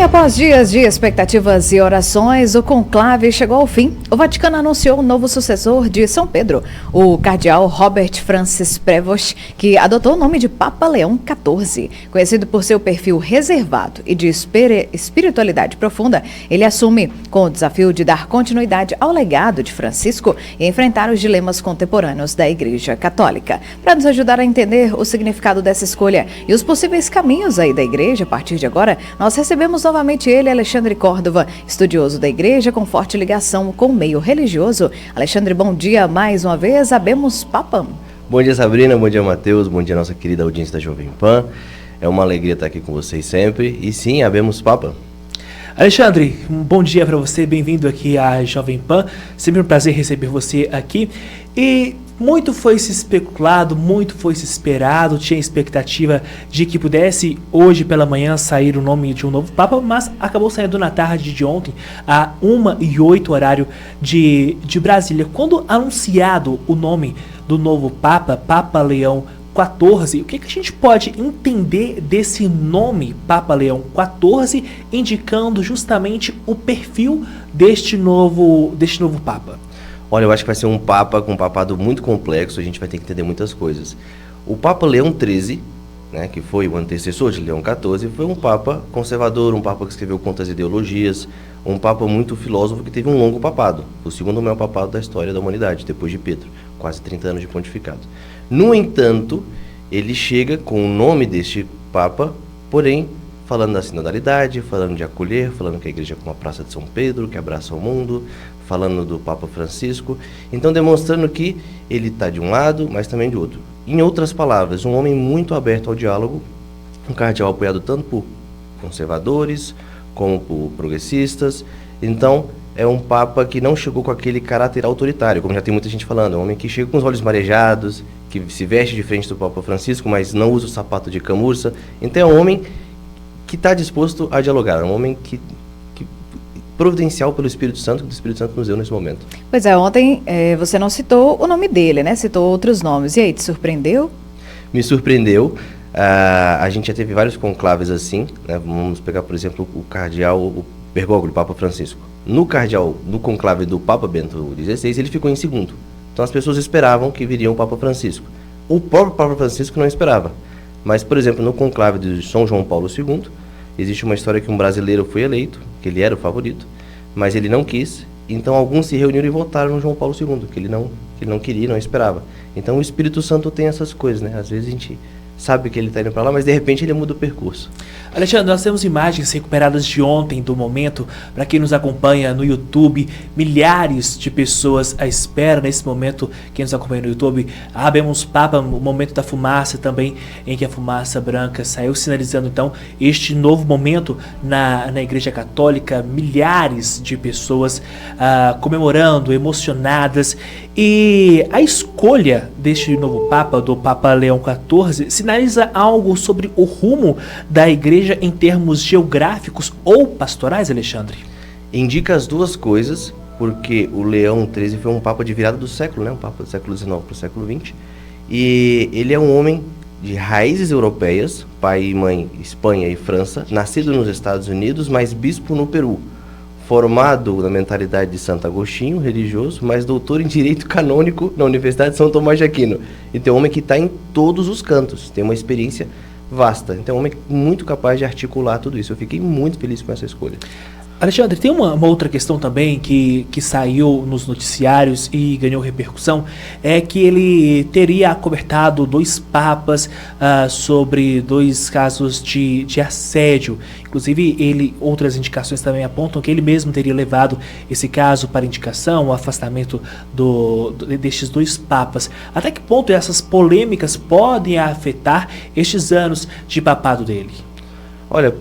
Após dias de expectativas e orações, o conclave chegou ao fim. O Vaticano anunciou o novo sucessor de São Pedro, o cardeal Robert Francis Prevost, que adotou o nome de Papa Leão XIV. Conhecido por seu perfil reservado e de espiritualidade profunda, ele assume com o desafio de dar continuidade ao legado de Francisco e enfrentar os dilemas contemporâneos da Igreja Católica. Para nos ajudar a entender o significado dessa escolha e os possíveis caminhos aí da Igreja, a partir de agora, nós recebemos novamente ele, Alexandre Córdova, estudioso da Igreja com forte ligação com o meio religioso. Alexandre, bom dia mais uma vez, Habemus Papam. Bom dia, Sabrina, bom dia, Matheus, bom dia, nossa querida audiência da Jovem Pan. É uma alegria estar aqui com vocês sempre e sim, Habemus Papam. Alexandre, um bom dia para você, bem-vindo aqui à Jovem Pan, sempre um prazer receber você aqui. E muito foi se especulado, muito foi se esperado, tinha expectativa de que pudesse hoje pela manhã sair o nome de um novo Papa, mas acabou saindo na tarde de ontem, a 1h08 horário de Brasília. Quando anunciado o nome do novo Papa, Papa Leão XIV, o que a gente pode entender desse nome Papa Leão XIV, indicando justamente o perfil deste novo Papa? Olha, eu acho que vai ser um Papa com um papado muito complexo, a gente vai ter que entender muitas coisas. O Papa Leão XIII, né, que foi o antecessor de Leão XIV, foi um Papa conservador, um Papa que escreveu contra as ideologias, um Papa muito filósofo que teve um longo papado, o segundo maior papado da história da humanidade, depois de Pedro, quase 30 anos de pontificado. No entanto, ele chega com o nome deste Papa, porém, falando da sinodalidade, falando de acolher, falando que a igreja é como a Praça de São Pedro, que abraça o mundo, falando do Papa Francisco, então demonstrando que ele está de um lado, mas também de outro. Em outras palavras, um homem muito aberto ao diálogo, um cardeal apoiado tanto por conservadores como por progressistas. Então, é um Papa que não chegou com aquele caráter autoritário, como já tem muita gente falando, é um homem que chega com os olhos marejados, que se veste de frente do Papa Francisco, mas não usa o sapato de camurça. Então é um homem que está disposto a dialogar, é um homem que providencial pelo Espírito Santo, que o Espírito Santo nos deu nesse momento. Pois é, ontem você não citou o nome dele, né? Citou outros nomes. E aí, te surpreendeu? Me surpreendeu. A gente já teve vários conclaves assim, né? Vamos pegar, por exemplo, o cardeal o Bergoglio, o Papa Francisco. No conclave do Papa Bento XVI, ele ficou em segundo. Então as pessoas esperavam que viria o Papa Francisco. O próprio Papa Francisco não esperava. Mas, por exemplo, no conclave de São João Paulo II, existe uma história que um brasileiro foi eleito, que ele era o favorito, mas ele não quis, então alguns se reuniram e votaram no João Paulo II, que ele não queria, não esperava. Então o Espírito Santo tem essas coisas, né? Às vezes a gente sabe que ele está indo para lá, mas de repente ele muda o percurso. Alexandre, nós temos imagens recuperadas de ontem, do momento, para quem nos acompanha no YouTube, milhares de pessoas à espera nesse momento, quem nos acompanha no YouTube, Habemus Papam, o momento da fumaça também, em que a fumaça branca saiu, sinalizando então este novo momento na Igreja Católica, milhares de pessoas comemorando, emocionadas, e a escolha deste novo Papa, do Papa Leão XIV, sinaliza algo sobre o rumo da Igreja em termos geográficos ou pastorais, Alexandre? Indica as duas coisas, porque o Leão XIII foi um Papa de virada do século, né? Um Papa do século XIX para o século XX, e ele é um homem de raízes europeias, pai e mãe Espanha e França, nascido nos Estados Unidos, mas bispo no Peru. Formado na mentalidade de Santo Agostinho, religioso, mas doutor em Direito Canônico na Universidade de São Tomás de Aquino. Então é um homem que está em todos os cantos, tem uma experiência vasta. Então é um homem muito capaz de articular tudo isso. Eu fiquei muito feliz com essa escolha. Alexandre, tem uma outra questão também que saiu nos noticiários e ganhou repercussão, é que ele teria acobertado 2 papas sobre 2 casos de assédio. Inclusive, outras indicações também apontam que ele mesmo teria levado esse caso para indicação, o afastamento destes 2 papas. Até que ponto essas polêmicas podem afetar estes anos de papado dele? Olha,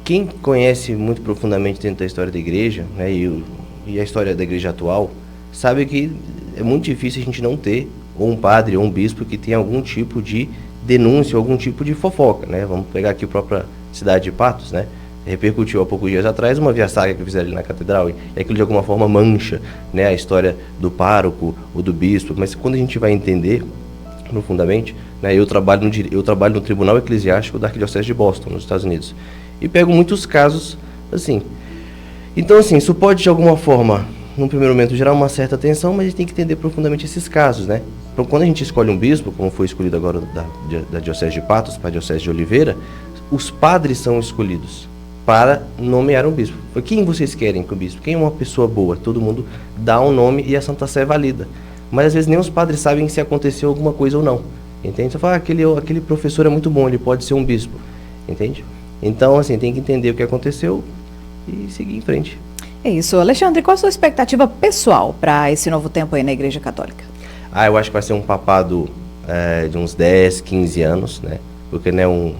quem conhece muito profundamente dentro da história da igreja, né, e a história da igreja atual, sabe que é muito difícil a gente não ter ou um padre ou um bispo que tenha algum tipo de denúncia, algum tipo de fofoca, né? Vamos pegar aqui a própria cidade de Patos, né? Repercutiu há poucos dias atrás uma via-sacra que fizeram ali na catedral, e aquilo de alguma forma mancha, né, a história do pároco ou do bispo, mas quando a gente vai entender profundamente, né, eu trabalho no Tribunal Eclesiástico da Arquidiocese de Boston, nos Estados Unidos, e pego muitos casos assim. Então, assim, isso pode, de alguma forma, num primeiro momento, gerar uma certa tensão, mas a gente tem que entender profundamente esses casos, né? Então, quando a gente escolhe um bispo, como foi escolhido agora da Diocese de Patos para a Diocese de Oliveira, os padres são escolhidos para nomear um bispo. Quem vocês querem que o bispo? Quem é uma pessoa boa? Todo mundo dá um nome e a Santa Sé valida. Mas às vezes nem os padres sabem se aconteceu alguma coisa ou não. Entende? Você fala, aquele professor é muito bom, ele pode ser um bispo. Entende? Então, assim, tem que entender o que aconteceu e seguir em frente. É isso. Alexandre, qual a sua expectativa pessoal para esse novo tempo aí na Igreja Católica? Eu acho que vai ser um papado de uns 10, 15 anos, né? Porque não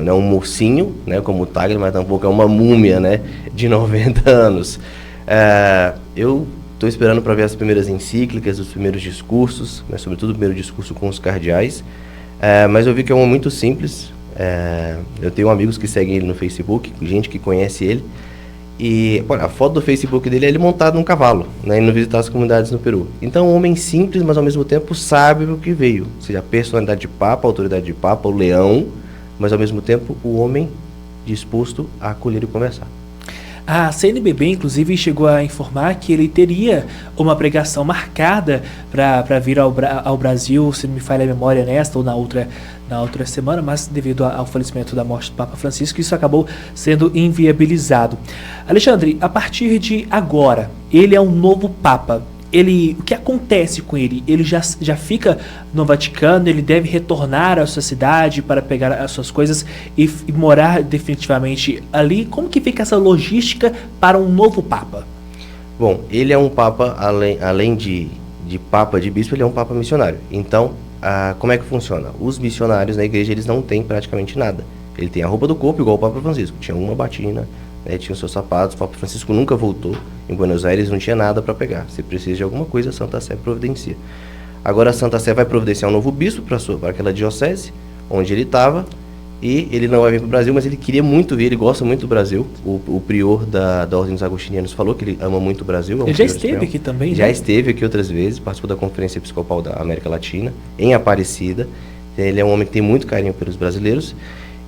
é um mocinho, né, como o Tagle, mas tampouco é uma múmia, né, de 90 anos. Eu estou esperando para ver as primeiras encíclicas, os primeiros discursos, né, sobretudo o primeiro discurso com os cardeais, mas eu vi que é um muito simples. Eu tenho amigos que seguem ele no Facebook, gente que conhece ele, e olha, a foto do Facebook dele é ele montado num cavalo, né, indo visitar as comunidades no Peru. Então, um homem simples, mas ao mesmo tempo sabe o que veio, ou seja, a personalidade de Papa, a autoridade de Papa, o leão, mas ao mesmo tempo o homem disposto a acolher e conversar. A CNBB, inclusive, chegou a informar que ele teria uma pregação marcada para vir ao Brasil, se não me falha a memória, nesta ou na outra semana, mas devido ao falecimento da morte do Papa Francisco, isso acabou sendo inviabilizado. Alexandre, a partir de agora, ele é um novo Papa. O que acontece com ele? Ele já fica no Vaticano, ele deve retornar à sua cidade para pegar as suas coisas e morar definitivamente ali. Como que fica essa logística para um novo Papa? Bom, ele é um Papa, além de Papa, de Bispo, ele é um Papa missionário. Então, como é que funciona? Os missionários na igreja, eles não têm praticamente nada. Ele tem a roupa do corpo igual o Papa Francisco, tinha uma batina, né, tinha os seus sapatos. O Papa Francisco nunca voltou em Buenos Aires, não tinha nada para pegar. Se precisa de alguma coisa, a Santa Sé providencia. Agora a Santa Sé vai providenciar um novo bispo para aquela diocese onde ele estava, e ele não vai vir para o Brasil, mas ele queria muito vir, ele gosta muito do Brasil. O prior da Ordem dos Agostinianos falou que ele ama muito o Brasil. Ele já esteve aqui também, já esteve aqui outras vezes, participou da Conferência Episcopal da América Latina, em Aparecida. Ele é um homem que tem muito carinho pelos brasileiros.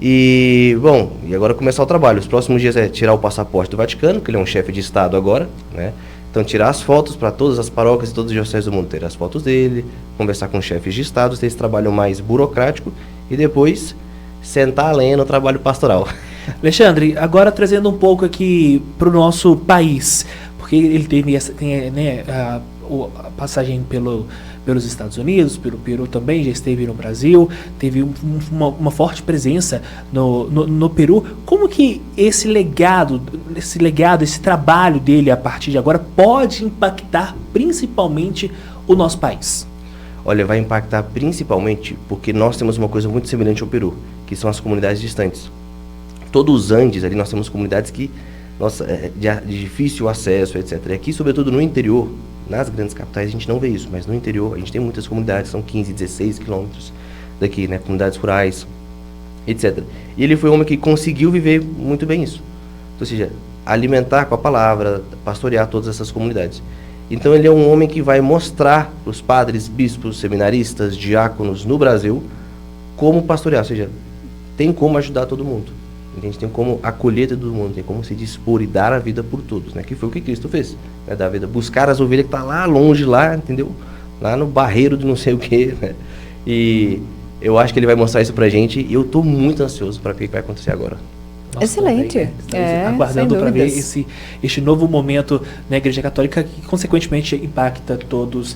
E, bom, e agora começar o trabalho. Os próximos dias é tirar o passaporte do Vaticano, que ele é um chefe de Estado agora, né? Então, tirar as fotos para todas as paróquias e todas as dioceses do mundo, ter as fotos dele, conversar com chefes de Estado, ter esse trabalho mais burocrático e depois sentar a lenha no trabalho pastoral. Alexandre, agora trazendo um pouco aqui para o nosso país, porque ele tem a passagem pelos Estados Unidos, pelo Peru também, já esteve no Brasil, teve uma forte presença no Peru. Como que esse legado, esse trabalho dele a partir de agora pode impactar principalmente o nosso país? Olha, vai impactar principalmente porque nós temos uma coisa muito semelhante ao Peru, que são as comunidades distantes. Todos os Andes ali nós temos comunidades que de difícil acesso, etc. E aqui, sobretudo no interior, nas grandes capitais a gente não vê isso, mas no interior a gente tem muitas comunidades, são 15, 16 quilômetros daqui, né, comunidades rurais, etc. E ele foi um homem que conseguiu viver muito bem isso. Ou seja, alimentar com a palavra, pastorear todas essas comunidades. Então ele é um homem que vai mostrar para os padres, bispos, seminaristas, diáconos no Brasil como pastorear, ou seja, tem como ajudar todo mundo. A gente tem como acolher todo mundo, tem como se dispor e dar a vida por todos, né? Que foi o que Cristo fez, né? Dar a vida, buscar as ovelhas que estão lá longe, lá, entendeu? Lá no barreiro de não sei o que, né? E eu acho que ele vai mostrar isso pra gente e eu estou muito ansioso para ver o que vai acontecer agora. Nossa, excelente. Também, aguardando para ver este novo momento na Igreja Católica que consequentemente impacta todas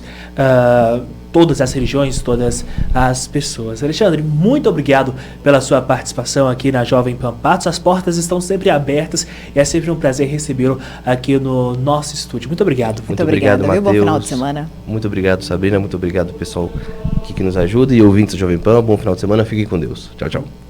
as religiões, todas as pessoas. Alexandre, muito obrigado pela sua participação aqui na Jovem Pan Patos. As portas estão sempre abertas e é sempre um prazer recebê-lo aqui no nosso estúdio. Muito obrigado. Muito obrigado, Matheus. Bom final de semana. Muito obrigado, Sabrina. Muito obrigado, pessoal que nos ajuda e ouvintes da Jovem Pan. Bom final de semana. Fiquem com Deus. Tchau, tchau.